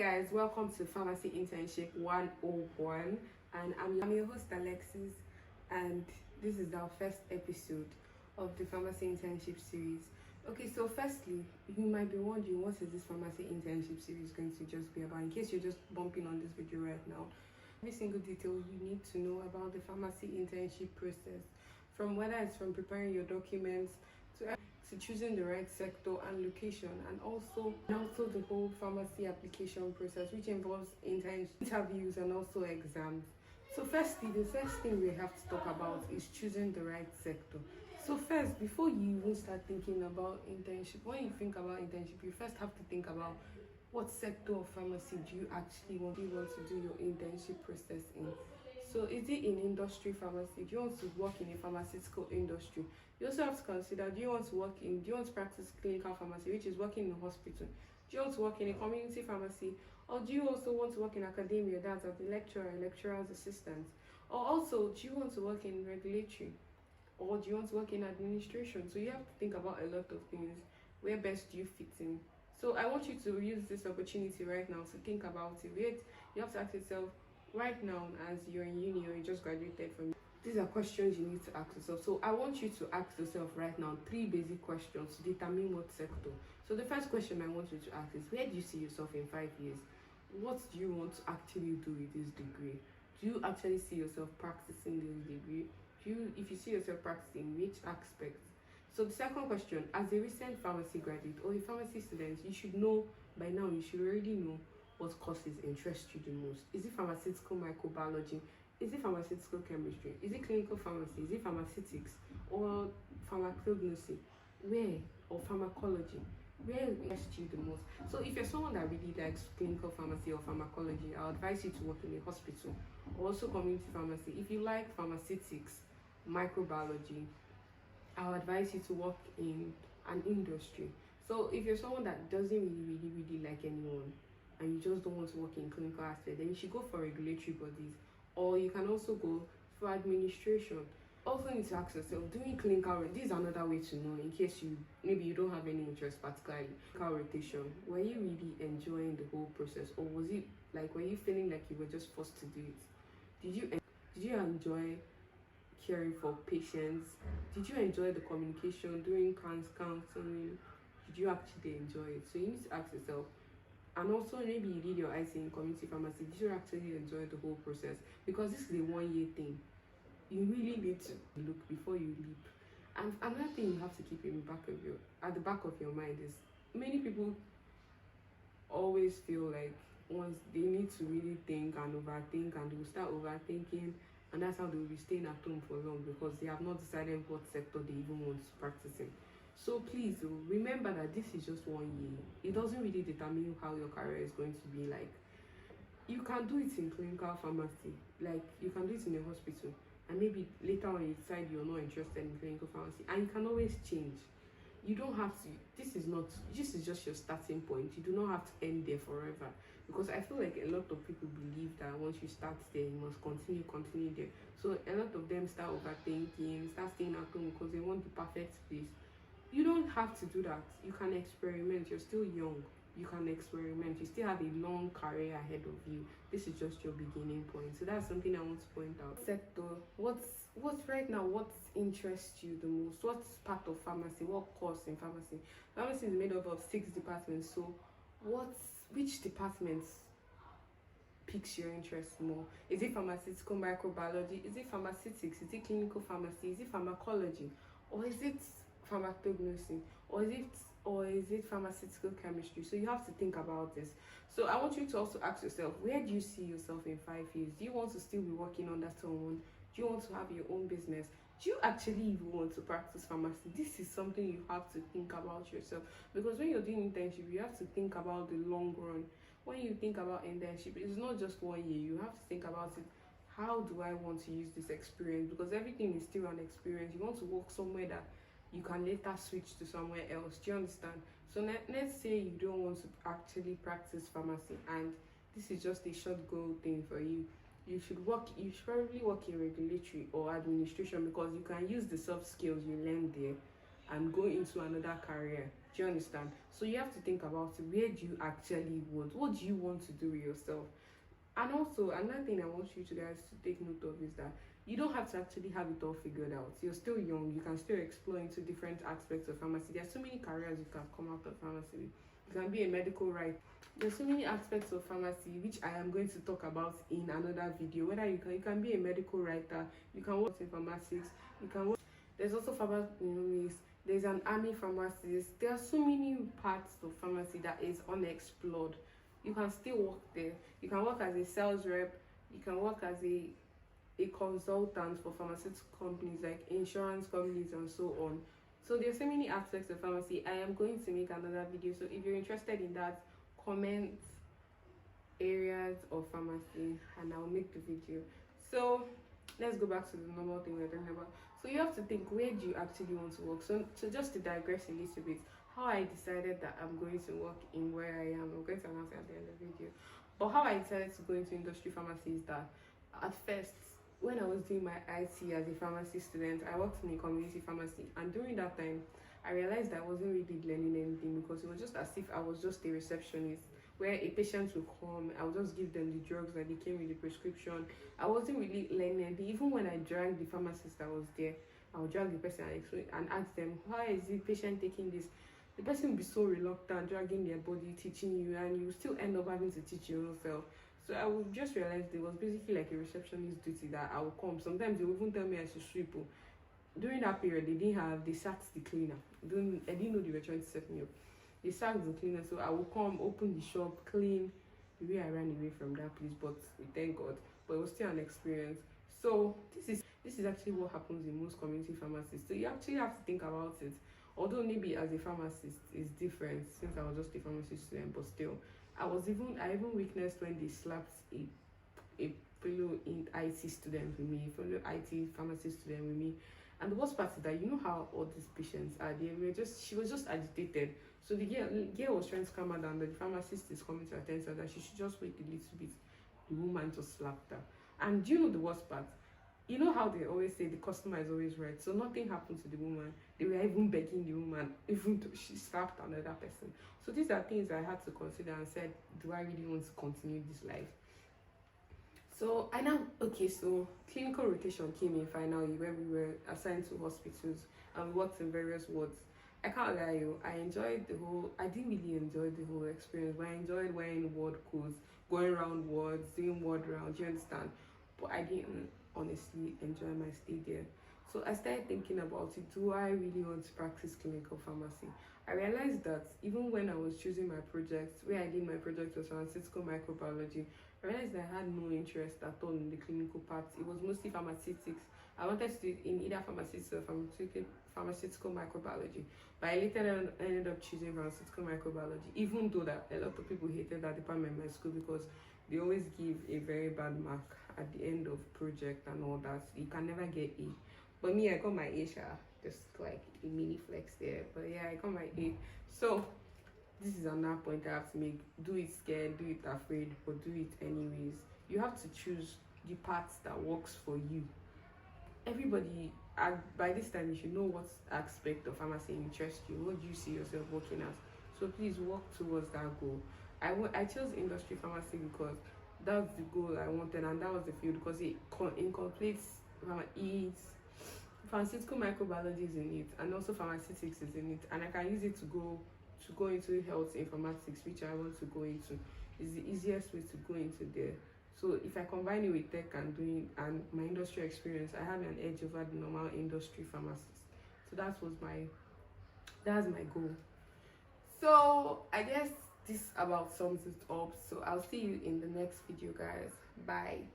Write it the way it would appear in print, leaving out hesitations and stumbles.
Guys, welcome to Pharmacy Internship 101, and I'm your host Alexis, and this is our first episode of the Pharmacy Internship series. Okay, so firstly, you might be wondering what is this Pharmacy Internship series going to just be about, in case you're just bumping on this video right now. Every single detail you need to know about the pharmacy internship process, from whether it's from preparing your documents to choosing the right sector and location, and also the whole pharmacy application process, which involves interviews and also exams. So firstly, the first thing we have to talk about is choosing the right sector. So first, before you even start thinking about internship, when you think about internship, you first have to think about what sector of pharmacy do you actually want to do your internship process in. So is it in industry pharmacy? Do you want to work in a pharmaceutical industry? You also have to consider, do you want to practice clinical pharmacy, which is working in a hospital? Do you want to work in a community pharmacy? Or do you also want to work in academia, that's as a lecturer's assistant? Or also, do you want to work in regulatory? Or do you want to work in administration? So you have to think about a lot of things. Where best do you fit in? So I want you to use this opportunity right now to think about it. You have to ask yourself, right now, as you're in uni or you just graduated from, these are questions you need to ask yourself. So I want you to ask yourself right now 3 basic questions to determine what sector. So the first question I want you to ask is, where do you see yourself in 5 years? What do you want to actually do with this degree? Do you actually see yourself practicing this degree? If you see yourself practicing, which aspects? So the second question, as a recent pharmacy graduate or a pharmacy student, you should know by now, you should already know what courses interest you the most. Is it pharmaceutical microbiology? Is it pharmaceutical chemistry? Is it clinical pharmacy? Is it pharmaceutics or pharmacognosy? Where? Or pharmacology? Where interests you the most? So if you're someone that really likes clinical pharmacy or pharmacology, I advise you to work in a hospital or also community pharmacy. If you like pharmaceutics, microbiology, I'll advise you to work in an industry. So if you're someone that doesn't really like anyone and you just don't want to work in clinical aspect, then you should go for regulatory bodies, or you can also go for administration. Also need to ask yourself, doing clinical, this is another way to know, in case maybe you don't have any interest particularly, clinical rotation, were you really enjoying the whole process, or was it like, were you feeling like you were just forced to do it? Did you enjoy caring for patients? Did you enjoy the communication during counseling? Did you actually enjoy it? So you need to ask yourself. And also, maybe you did your IC in community pharmacy. Did you actually enjoy the whole process? Because this is a 1-year thing. You really need to look before you leap. And another thing you have to keep at the back of your mind is, many people always feel like once they need to really think and overthink, and they will start overthinking, and that's how they will be staying at home for long, because they have not decided what sector they even want to practice in. So please remember that this is just 1 year. It doesn't really determine how your career is going to be like. You can do it in clinical pharmacy, like you can do it in a hospital, and maybe later on you decide you're not interested in clinical pharmacy, and you can always change. You don't have to, this is just your starting point. You do not have to end there forever, because I feel like a lot of people believe that once you start there, you must continue there. So a lot of them start overthinking, start staying at home because they want the perfect place. You don't have to do that. You can experiment. You're still young. You can experiment. You still have a long career ahead of you. This is just your beginning point. So that's something I want to point out. Sector. What's right now, what interests you the most? What's part of pharmacy? What course in pharmacy? Pharmacy is made up of 6 departments. So which departments piques your interest more? Is it pharmaceutical microbiology? Is it pharmaceutics? Is it clinical pharmacy? Is it pharmacology? Or is it pharmacognosy? Or is it pharmaceutical chemistry? So you have to think about this. So I want you to also ask yourself, where do you see yourself in 5 years? Do you want to still be working under someone? Do you want to have your own business? Do you actually even want to practice pharmacy? This is something you have to think about yourself, because when you're doing internship, you have to think about the long run. When you think about internship, it's not just 1 year. You have to think about it. How do I want to use this experience? Because everything is still an experience. You want to work somewhere that you can later switch to somewhere else. Do you understand? So let's say you don't want to actually practice pharmacy, and this is just a short goal thing for you. You should probably work in regulatory or administration, because you can use the soft skills you learn there and go into another career. Do you understand? So you have to think about it. Where do you actually want? What do you want to do with yourself? And also another thing I want you to guys to take note of is that you don't have to actually have it all figured out. You're still young, you can still explore into different aspects of pharmacy. There's so many careers you can come out of pharmacy. You can be a medical writer. There's so many aspects of pharmacy which I am going to talk about in another video. Whether you can be a medical writer, you can work in pharmacies, you can work. There's also pharmacists, there's an army pharmacist. There are so many parts of pharmacy that is unexplored. You can still work there. You can work as a sales rep, you can work as a consultant for pharmaceutical companies like insurance companies and so on. So there's so many aspects of pharmacy. I am going to make another video, so if you're interested in that, comment areas of pharmacy and I'll make the video. So let's go back to the normal thing we're talking about. So you have to think, where do you actually want to work? So just to digress a little bit, how I decided that I'm going to work in where I am, I'm going to announce it at the end of the video. But how I decided to go into industry pharmacy is that at first, when I was doing my IT as a pharmacy student, I worked in a community pharmacy, and during that time I realized I wasn't really learning anything, because it was just as if I was just a receptionist where a patient would come, I would just give them the drugs that they came with the prescription. I wasn't really learning anything. Even when I dragged the pharmacist that was there, I would drag the person and explain and ask them, why is the patient taking this? The person would be so reluctant, dragging their body, teaching you, and you still end up having to teach yourself. So I would just realize it was basically like a receptionist duty that I would come. Sometimes they would even tell me I should sweep. During that period, they sacked the cleaner. I didn't know they were trying to set me up. They sacked the cleaner, so I would come, open the shop, clean. The way I ran away from that place, but we thank God. But it was still an experience. So this is actually what happens in most community pharmacies. So you actually have to think about it. Although maybe as a pharmacist it's different, since I was just a pharmacy student, but still, I even witnessed when they slapped a fellow in IT student with me, fellow IT pharmacy student with me. And the worst part is that you know how all these patients are. She was just agitated. So the girl was trying to calm her down. The pharmacist is coming to attend to her that she should just wait a little bit. The woman just slapped her. And do you know the worst part? You know how they always say the customer is always right. So nothing happened to the woman. They were even begging the woman, even though she slapped another person. So these are things I had to consider and said, do I really want to continue this life? So so clinical rotation came in finally, where we were assigned to hospitals and we worked in various wards. I can't lie you, I didn't really enjoy the whole experience, but I enjoyed wearing ward coats, going around wards, doing ward rounds, you understand? But I didn't honestly enjoy my stay there. So I started thinking about it. Do I really want to practice clinical pharmacy? I realized that even when I was choosing my project, where I did my project was pharmaceutical microbiology, I realized I had no interest at all in the clinical part. It was mostly pharmaceutics. I wanted to do it in either pharmaceutics or pharmaceutical microbiology. But I later ended up choosing pharmaceutical microbiology, even though that a lot of people hated that department in my school, because they always give a very bad mark at the end of project and all that. You can never get A. But me, I got my A, just like a mini flex there. But yeah, I got my A. So this is another point I have to make. Do it scared, do it afraid, but do it anyways. You have to choose the path that works for you. Everybody, by this time, you should know what aspect of pharmacy interests you. What do you see yourself working as? So please work towards that goal. I chose industry pharmacy because that's the goal I wanted, and that was the field, because it incorporates pharmaceutical microbiology is in it, and also pharmaceutics is in it, and I can use it to go into health informatics, which I want to go into. It's the easiest way to go into there. So if I combine it with tech and my industry experience, I have an edge over the normal industry pharmacist. So that's my goal. So I guess this about sums it up. So I'll see you in the next video, guys. Bye.